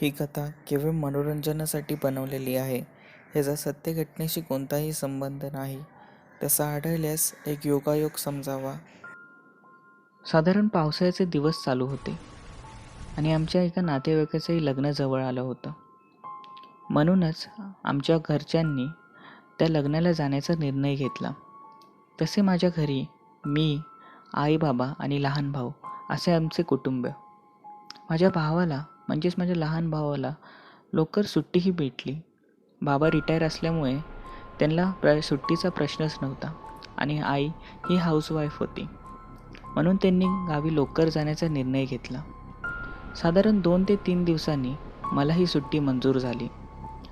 ही कथा केवळ मनोरंजनासाठी बनवलेली आहे. ह्याचा सत्य घटनेशी कोणताही संबंध नाही. तसा आढळल्यास एक योगायोग समजावा. साधारण पावसाळ्याचे दिवस चालू होते आणि आमच्या एका नातेवाईकाचंही लग्न जवळ आलं होतं. म्हणूनच आमच्या घरच्यांनी त्या लग्नाला जाण्याचा निर्णय घेतला. तसे माझ्या घरी मी, आई बाबा आणि लहान भाऊ असे आमचे कुटुंब. माझ्या भावाला म्हणजेच माझ्या लहान भावाला लवकर सुट्टीही भेटली. बाबा रिटायर असल्यामुळे त्यांना सुट्टीचा प्रश्नच नव्हता आणि आई ही हाऊसवाईफ होती. म्हणून त्यांनी गावी लवकर जाण्याचा निर्णय घेतला. साधारण 2 ते 3 दिवसांनी मला ही सुट्टी मंजूर झाली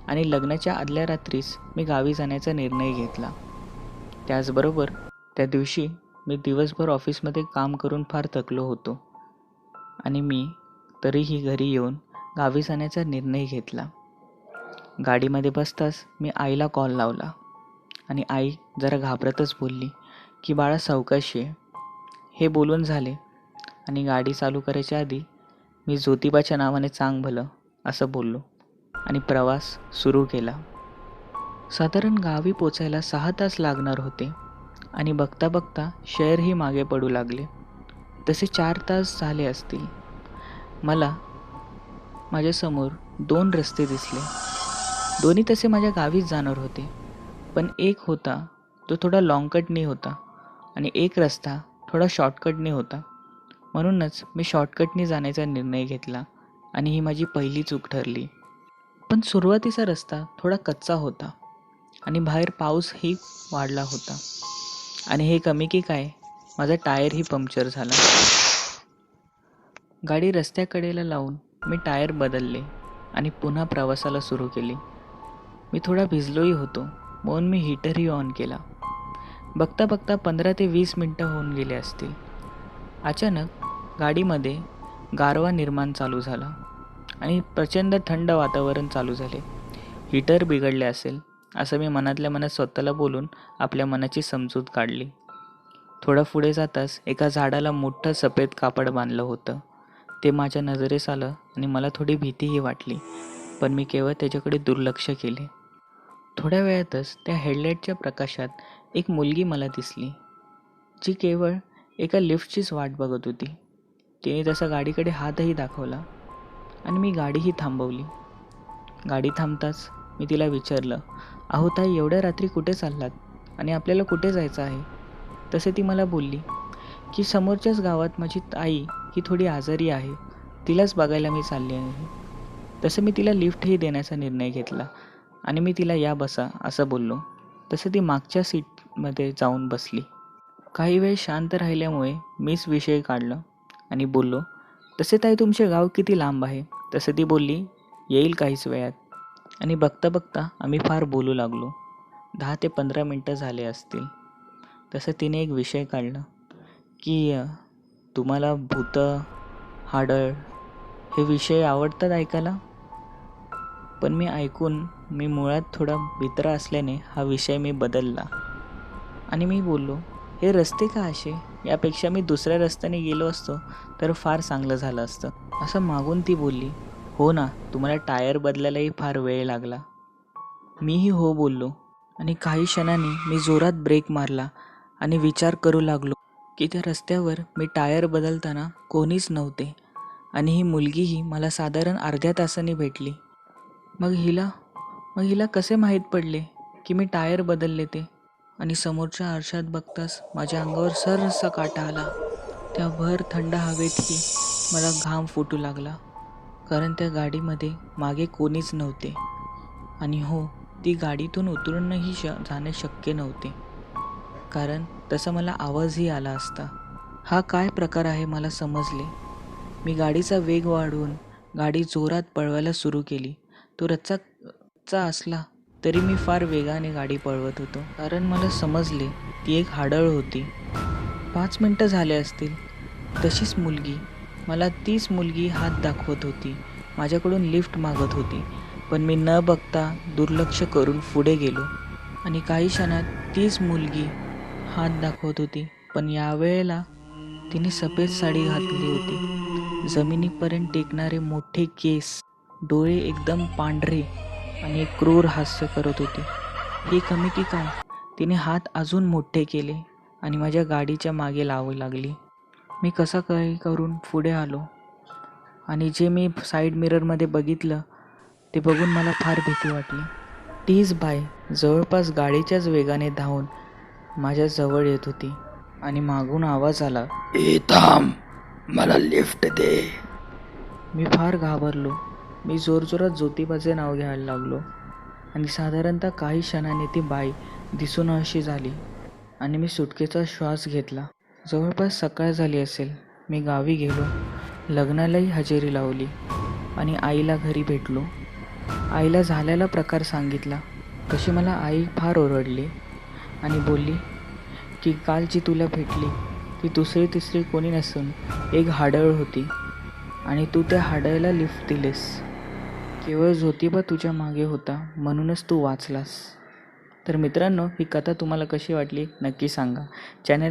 आणि लग्नाच्या आदल्या रात्रीच मी गावी जाण्याचा निर्णय घेतला. त्याचबरोबर त्या दिवशी मी दिवसभर ऑफिसमध्ये काम करून फार थकलो होतो आणि मी तरीही घरी येऊन गावी जाण्याचा निर्णय घेतला. गाडीमध्ये बसताच मी आईला कॉल लावला आणि आई जरा घाबरतच बोलली की बाळा सावकाश ये. हे बोलून झाले आणि गाडी चालू करायच्या आधी मी ज्योतिबाच्या नावाने चांग भलं असं बोललो आणि प्रवास सुरू केला. साधारण गावी पोचायला 6 तास लागणार होते आणि बघता बघता शहरही मागे पडू लागले. तसे 4 तास झाले असतील. मला माझ्यासमोर 2 रस्ते दिसले. दोन्ही तसे माझ्या गावीच जाणार होते, पण एक होता तो थोडा लॉंगकटनी होता आणि एक रस्ता थोडा शॉर्टकटनी होता. म्हणूनच मी शॉर्टकटनी जाण्याचा निर्णय घेतला आणि ही माझी पहिली चूक ठरली. पण सुरुवातीचा रस्ता थोडा कच्चा होता आणि बाहेर पाऊसही वाढला होता आणि हे कमी की काय, माझा टायरही पंक्चर झाला. गाडी रस्त्याकडेला लावून मी टायर बदलले आणि पुन्हा प्रवासाला सुरू केली. मी थोडा भिजलोही होतो म्हणून मी हीटरही ऑन केला. बघता बघता 15 ते 20 मिनटं होऊन गेले असतील. अचानक गाडीमध्ये गारवा निर्माण चालू झाला आणि प्रचंड थंड वातावरण चालू झाले. हीटर बिघडले असेल असं मी मनातल्या मनात स्वतःला बोलून आपल्या मनाची समजूत काढली. थोडं पुढे जाताच एका झाडाला मोठं सफेद कापड बांधलं होतं. ते माझ्या नजरेस आलं आणि मला थोडी भीतीही वाटली, पण मी केवळ त्याच्याकडे दुर्लक्ष केले. थोड्या वेळातच त्या हेडलाईटच्या प्रकाशात एक मुलगी मला दिसली, जी केवळ एका लिफ्टचीच वाट बघत होती. तिने तसा गाडीकडे हातही दाखवला आणि मी गाडीही थांबवली. गाडी थांबताच मी तिला विचारलं, अहो ताई, एवढ्या रात्री कुठे चाललात आणि आपल्याला कुठे जायचं आहे? तसे ती मला बोलली की समोरच्याच गावात माझी आई ही थोडी आजारी आहे, तिलाच बघायला मी चालली आहे. तसं मी तिला लिफ्टही देण्याचा निर्णय घेतला आणि मी तिला या बसा असं बोललो. तसं ती मागच्या सीटमध्ये जाऊन बसली. काही वेळ शांत राहिल्यामुळे मीच विषय काढला आणि बोललो, तसे ताई तुमचे गाव किती लांब आहे? तसं ती बोलली, येईल काहीच वेळात. आणि बघता बघता आम्ही फार बोलू लागलो. 10 ते 15 मिनटं झाले असतील. तसं तिने एक विषय काढला की तुम्हाला भूतं, हाडळ हे विषय आवडतात ऐकायला? पण मी मुळात थोडा भित्रा असल्याने हा विषय मी बदलला आणि मी बोललो, हे रस्ते का असे? यापेक्षा मी दुसऱ्या रस्त्याने गेलो असतो तर फार चांगलं झालं असतं. असं मागून ती बोलली, हो ना, तुम्हाला टायर बदलायलाही फार वेळ लागला. मीही हो बोललो आणि काही क्षणांनी मी जोरात ब्रेक मारला आणि विचार करू लागलो की त्या रस्त्यावर मी टायर बदलताना कोणीच नव्हते आणि ही मुलगीही मला साधारण अर्ध्या तासाने भेटली. मग हिला कसे माहीत पडले की मी टायर बदलले ते? आणि समोरच्या आरशात बघताच माझ्या अंगावर सरसा काटा आला. त्या भर थंड हवेतही मला घाम फुटू लागला, कारण त्या गाडीमध्ये मागे कोणीच नव्हते आणि हो, ती गाडीतून उतरूनही जाणे शक्य नव्हते, कारण तसा मला आवाजही आला असता. हा काय प्रकार आहे मला समजले. मी गाडीचा वेग वाढवून गाडी जोरात पळवायला सुरू केली. तो रस्ता असला तरी मी फार वेगाने गाडी पळवत होतो, कारण मला समजले ती एक हाडळ होती. 5 मिनटं झाले असतील. तशीच मुलगी मला तीच मुलगी हात दाखवत होती, माझ्याकडून लिफ्ट मागत होती, पण मी न बघता दुर्लक्ष करून पुढे गेलो आणि काही क्षणात तीच मुलगी हात दाखवत होती, पण यावेळेला तिने सफेद साडी घातली होती. जमिनीपर्यंत टेकणारे मोठे केस डोळे एकदम पांढरे आणि एक क्रूर हास्य करत होती. ही कमी की काय? तिने हात अजून मोठे केले आणि माझ्या गाडीच्या मागे लावू लागली. मी कसा काही करून पुढे आलो आणि जे मी साईड मिररमध्ये बघितलं ते बघून मला फार भीती वाटली. तीच बाई जवळपास गाडीच्याच वेगाने धावून माझ्या जवळ येत होती आणि मागून आवाज आला, ए थांब, मला लिफ्ट दे. मी फार घाबरलो. मी जोरजोरात ज्योतिबाचे नाव घ्यायला लागलो आणि साधारणतः काही क्षणाने ती बाई दिसून अशी झाली आणि मी सुटकेचा श्वास घेतला. जवळपास सकाळ झाली असेल. मी गावी गेलो, लग्नालाही हजेरी लावली आणि आईला घरी भेटलो. आईला झालेला प्रकार सांगितला. तशी मला आई फार ओरडली आणि बोलली की काल जी तुला भेटली ती दुसरी तिसरी कोणी नसून एक हाडळ होती आणि तू त्या हाडळला लिफ्ट दिलेस. केवळ ज्योतिबा तुझ्या मागे होता म्हणूनच तू वाचलास. तर मित्रांनो, ही कथा तुम्हाला कशी वाटली नक्की सांगा. चॅनलला